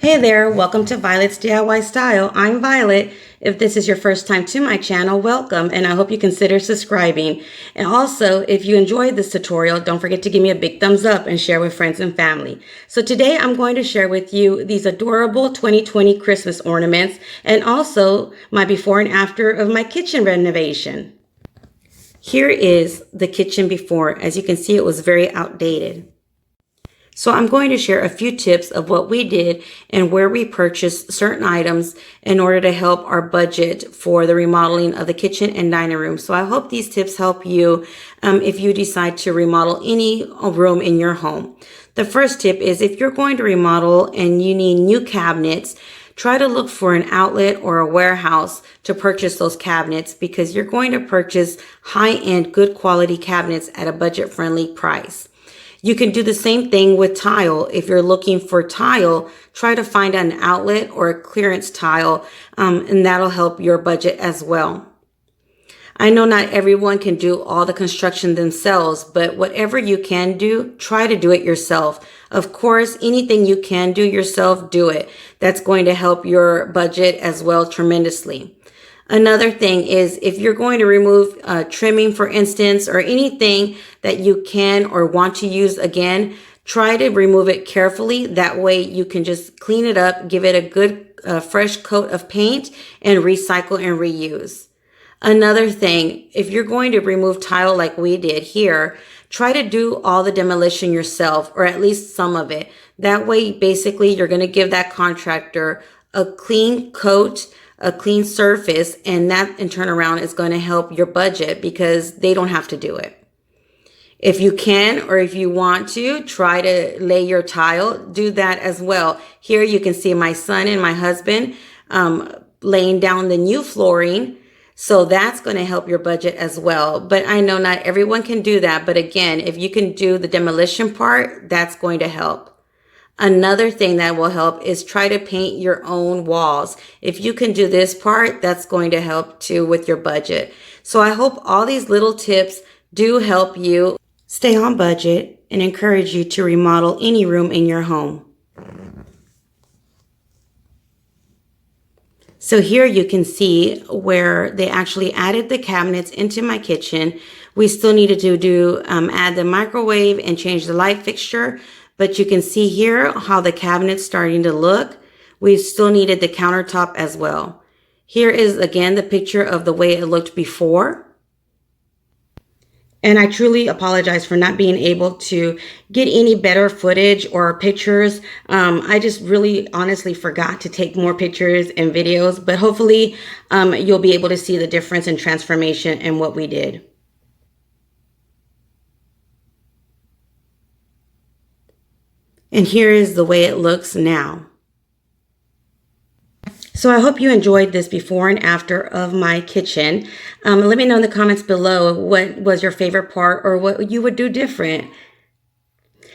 Hey there, welcome to Violet's DIY Style. I'm Violet. If this is your first time to my channel, welcome, and I hope you consider subscribing. And also, if you enjoyed this tutorial, don't forget to give me a big thumbs up and share with friends and family. So today I'm going to share with you these adorable 2020 Christmas ornaments and also my before and after of my kitchen renovation. Here is the kitchen before. As you can see, it was very outdated. So I'm going to share a few tips of what we did and where we purchased certain items in order to help our budget for the remodeling of the kitchen and dining room. So I hope these tips help you if you decide to remodel any room in your home. The first tip is if you're going to remodel and you need new cabinets, try to look for an outlet or a warehouse to purchase those cabinets because you're going to purchase high-end, good quality cabinets at a budget-friendly price. You can do the same thing with tile. If you're looking for tile, try to find an outlet or a clearance tile, and that'll help your budget as well. I know not everyone can do all the construction themselves, but whatever you can do, try to do it yourself. Of course, anything you can do yourself, do it. That's going to help your budget as well tremendously. Another thing is if you're going to remove trimming, for instance, or anything that you can or want to use again, try to remove it carefully. That way you can just clean it up, give it a good fresh coat of paint, and recycle and reuse. Another thing, if you're going to remove tile like we did here, try to do all the demolition yourself, or at least some of it. That way, basically, you're going to give that contractor a clean coat, a clean surface, and that in turnaround is going to help your budget because they don't have to do it. If you can, or if you want to, try to lay your tile, do that as well. Here you can see my son and my husband laying down the new flooring. So that's going to help your budget as well. But I know not everyone can do that. But again, if you can do the demolition part, that's going to help. Another thing that will help is try to paint your own walls. If you can do this part, that's going to help too with your budget. So I hope all these little tips do help you stay on budget and encourage you to remodel any room in your home. So here you can see where they actually added the cabinets into my kitchen. We still needed to add the microwave and change the light fixture. But you can see here how the cabinet's starting to look. We still needed the countertop as well. Here is again the picture of the way it looked before. And I truly apologize for not being able to get any better footage or pictures. I just really honestly forgot to take more pictures and videos, but hopefully you'll be able to see the difference in transformation and what we did. And here is the way it looks now. So I hope you enjoyed this before and after of my kitchen. Let me know in the comments below what was your favorite part or what you would do different.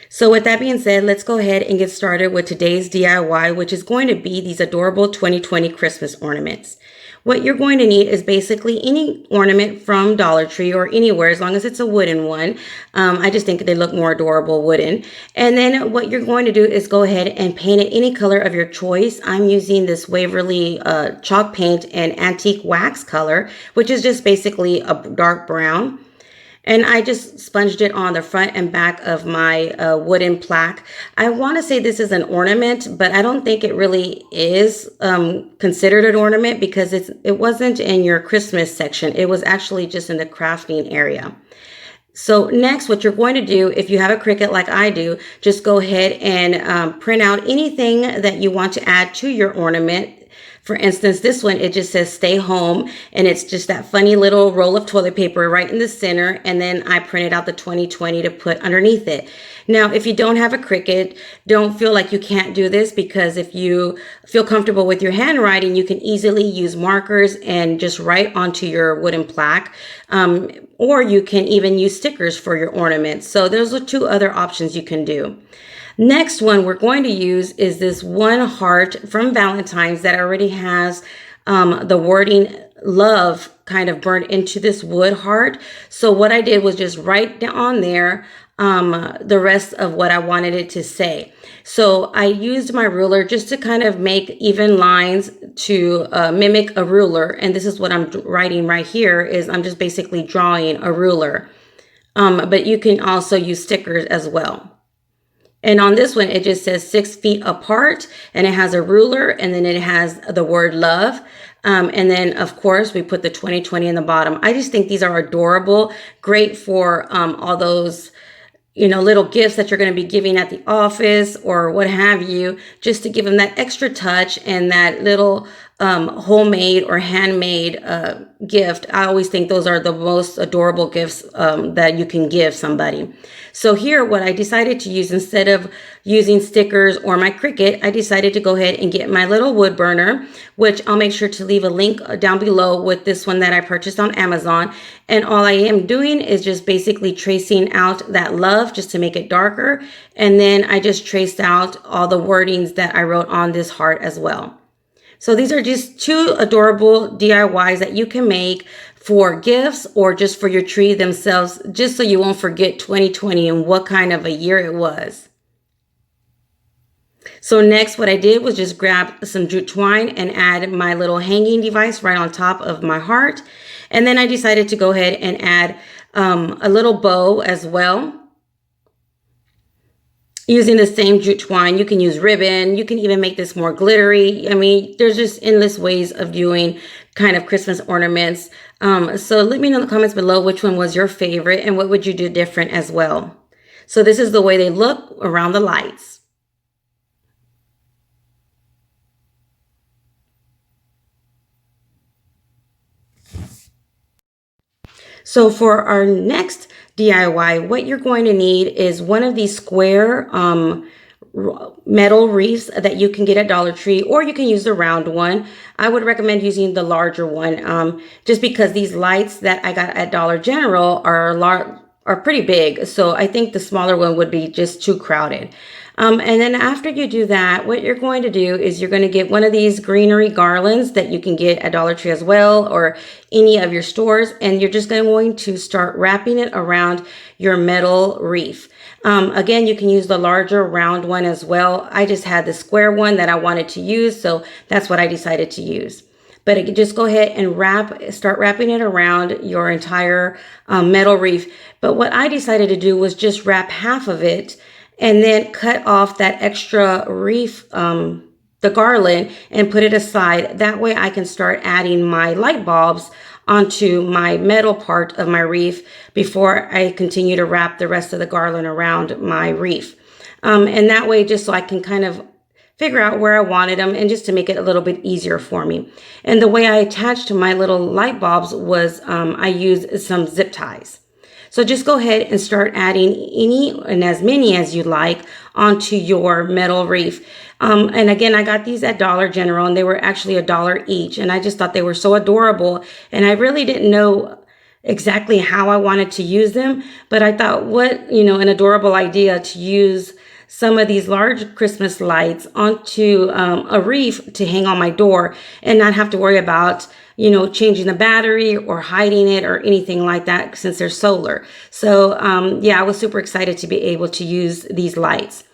So with that being said, let's go ahead and get started with today's DIY, which is going to be these adorable 2020 Christmas ornaments. What you're going to need is basically any ornament from Dollar Tree or anywhere, as long as it's a wooden one. I just think they look more adorable wooden. And then what you're going to do is go ahead and paint it any color of your choice. I'm using this Waverly chalk paint and antique wax color, which is just basically a dark brown. And I just sponged it on the front and back of my wooden plaque. I want to say this is an ornament, but I don't think it really is considered an ornament because it wasn't in your Christmas section. It was actually just in the crafting area. So next, what you're going to do, if you have a Cricut like I do, just go ahead and print out anything that you want to add to your ornament. For instance, this one, it just says stay home, and it's just that funny little roll of toilet paper right in the center, and then I printed out the 2020 to put underneath it. Now, if you don't have a Cricut, don't feel like you can't do this, because if you feel comfortable with your handwriting, you can easily use markers and just write onto your wooden plaque, or you can even use stickers for your ornaments. So those are two other options you can do. Next one we're going to use is this one heart from Valentine's that already has the wording love kind of burned into this wood heart. So what I did was just write down on there the rest of what I wanted it to say. So I used my ruler just to kind of make even lines to mimic a ruler. And this is what I'm writing right here is I'm just basically drawing a ruler. But you can also use stickers as well. And on this one, it just says 6 feet apart, and it has a ruler, and then it has the word love. And then, of course, we put the 2020 in the bottom. I just think these are adorable, great for all those, little gifts that you're going to be giving at the office or what have you, just to give them that extra touch and that little homemade or handmade gift. I always think those are the most adorable gifts that you can give somebody. So here, what I decided to use, instead of using stickers or my Cricut, I decided to go ahead and get my little wood burner, which I'll make sure to leave a link down below with this one that I purchased on Amazon. And all I am doing is just basically tracing out that love just to make it darker. And then I just traced out all the wordings that I wrote on this heart as well. So these are just 2 adorable DIYs that you can make for gifts or just for your tree themselves, just so you won't forget 2020 and what kind of a year it was. So next, what I did was just grab some jute twine and add my little hanging device right on top of my heart. And then I decided to go ahead and add a little bow as well. Using the same jute twine, you can use ribbon. You can even make this more glittery. I mean, there's just endless ways of doing kind of Christmas ornaments. So let me know in the comments below which one was your favorite and what would you do different as well. So this is the way they look around the lights. So for our next DIY, what you're going to need is one of these square metal wreaths that you can get at Dollar Tree, or you can use the round one. I would recommend using the larger one, just because these lights that I got at Dollar General are pretty big. So I think the smaller one would be just too crowded. And then after you do that, what you're going to do is you're going to get one of these greenery garlands that you can get at Dollar Tree as well, or any of your stores. And you're just going to start wrapping it around your metal wreath. Again, you can use the larger round one as well. I just had the square one that I wanted to use, so that's what I decided to use. But just go ahead and start wrapping it around your entire metal wreath. But what I decided to do was just wrap half of it and then cut off that extra wreath, the garland, and put it aside. That way I can start adding my light bulbs onto my metal part of my wreath before I continue to wrap the rest of the garland around my wreath. And that way, just so I can kind of figure out where I wanted them and just to make it a little bit easier for me. And the way I attached my little light bulbs was I used some zip ties. So just go ahead and start adding any and as many as you like onto your metal wreath. And again, I got these at Dollar General, and they were actually $1 each. And I just thought they were so adorable. And I really didn't know exactly how I wanted to use them. But I thought, what, an adorable idea to use some of these large Christmas lights onto a wreath to hang on my door and not have to worry about changing the battery or hiding it or anything like that, since they're solar. So yeah, I was super excited to be able to use these lights.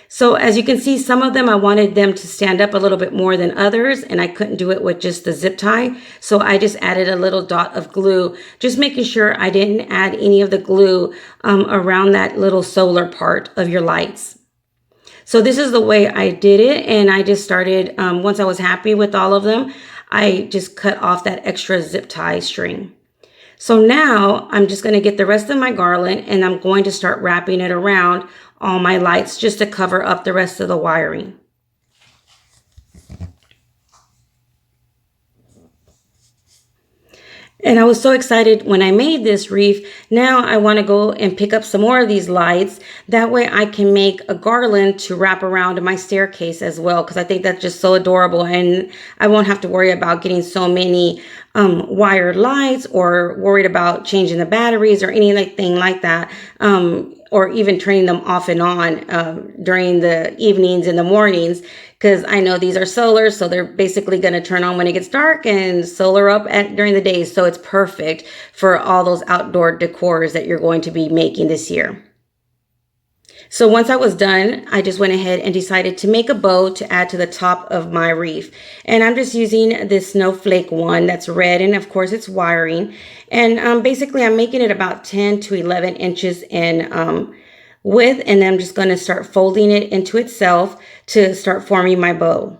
So as you can see, some of them I wanted them to stand up a little bit more than others, and I couldn't do it with just the zip tie. So I just added a little dot of glue, just making sure I didn't add any of the glue around that little solar part of your lights. So this is the way I did it, and I just started, once I was happy with all of them, I just cut off that extra zip tie string. So now I'm just going to get the rest of my garland, and I'm going to start wrapping it around all my lights just to cover up the rest of the wiring. And I was so excited when I made this wreath. Now I want to go and pick up some more of these lights. That way I can make a garland to wrap around my staircase as well, because I think that's just so adorable. And I won't have to worry about getting so many wired lights or worried about changing the batteries or anything like that. Or even turning them off and on during the evenings and the mornings, because I know these are solar, so they're basically going to turn on when it gets dark and solar up during the day. So it's perfect for all those outdoor decors that you're going to be making this year. So once I was done, I just went ahead and decided to make a bow to add to the top of my wreath. And I'm just using this snowflake one that's red, and of course it's wiring. And basically I'm making it about 10 to 11 inches in width, and then I'm just going to start folding it into itself to start forming my bow.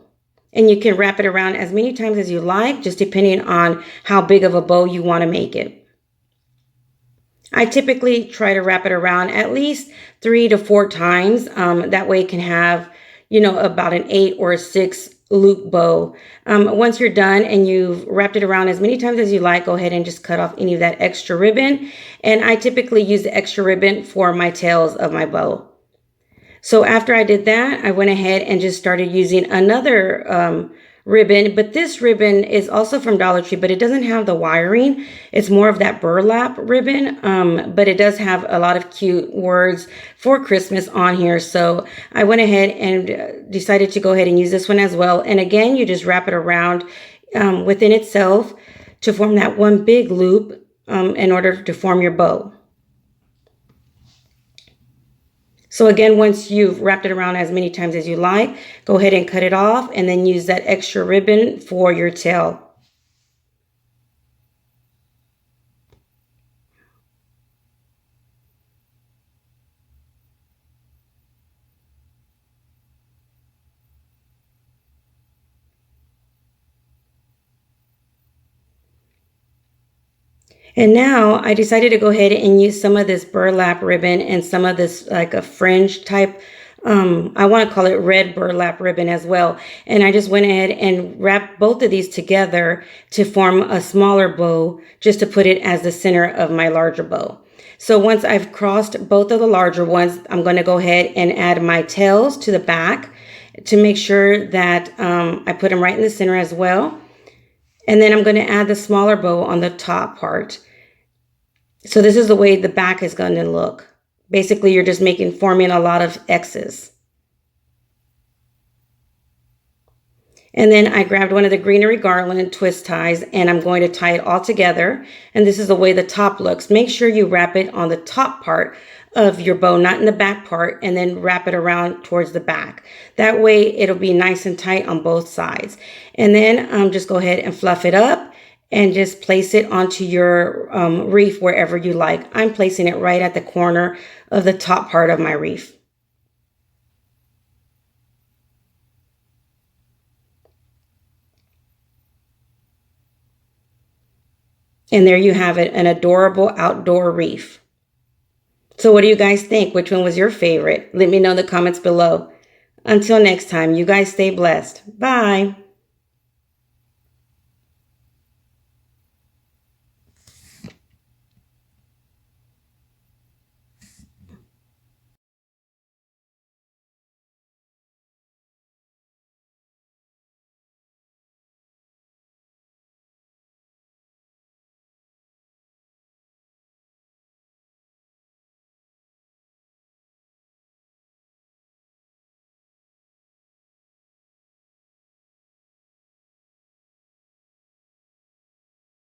And you can wrap it around as many times as you like, just depending on how big of a bow you want to make it. I typically try to wrap it around at least 3 to 4 times. That way it can have, about an 8 or a 6 loop bow. Once you're done and you've wrapped it around as many times as you like, go ahead and just cut off any of that extra ribbon. And I typically use the extra ribbon for my tails of my bow. So after I did that, I went ahead and just started using another ribbon, but this ribbon is also from Dollar Tree, but it doesn't have the wiring. It's more of that burlap ribbon, but it does have a lot of cute words for Christmas on here. So I went ahead and decided to go ahead and use this one as well. And again, you just wrap it around within itself to form that one big loop in order to form your bow. So again, once you've wrapped it around as many times as you like, go ahead and cut it off and then use that extra ribbon for your tail. And now I decided to go ahead and use some of this burlap ribbon and some of this like a fringe type, I want to call it red burlap ribbon as well. And I just went ahead and wrapped both of these together to form a smaller bow, just to put it as the center of my larger bow. So once I've crossed both of the larger ones, I'm going to go ahead and add my tails to the back to make sure that I put them right in the center as well. And then I'm going to add the smaller bow on the top part. So this is the way the back is going to look. Basically, you're just forming a lot of X's. And then I grabbed one of the greenery garland twist ties and I'm going to tie it all together. And this is the way the top looks. Make sure you wrap it on the top part of your bow, not in the back part, and then wrap it around towards the back. That way it'll be nice and tight on both sides. And then just go ahead and fluff it up and just place it onto your wreath wherever you like. I'm placing it right at the corner of the top part of my wreath. And there you have it, an adorable outdoor wreath. So what do you guys think? Which one was your favorite? Let me know in the comments below. Until next time, you guys stay blessed. Bye.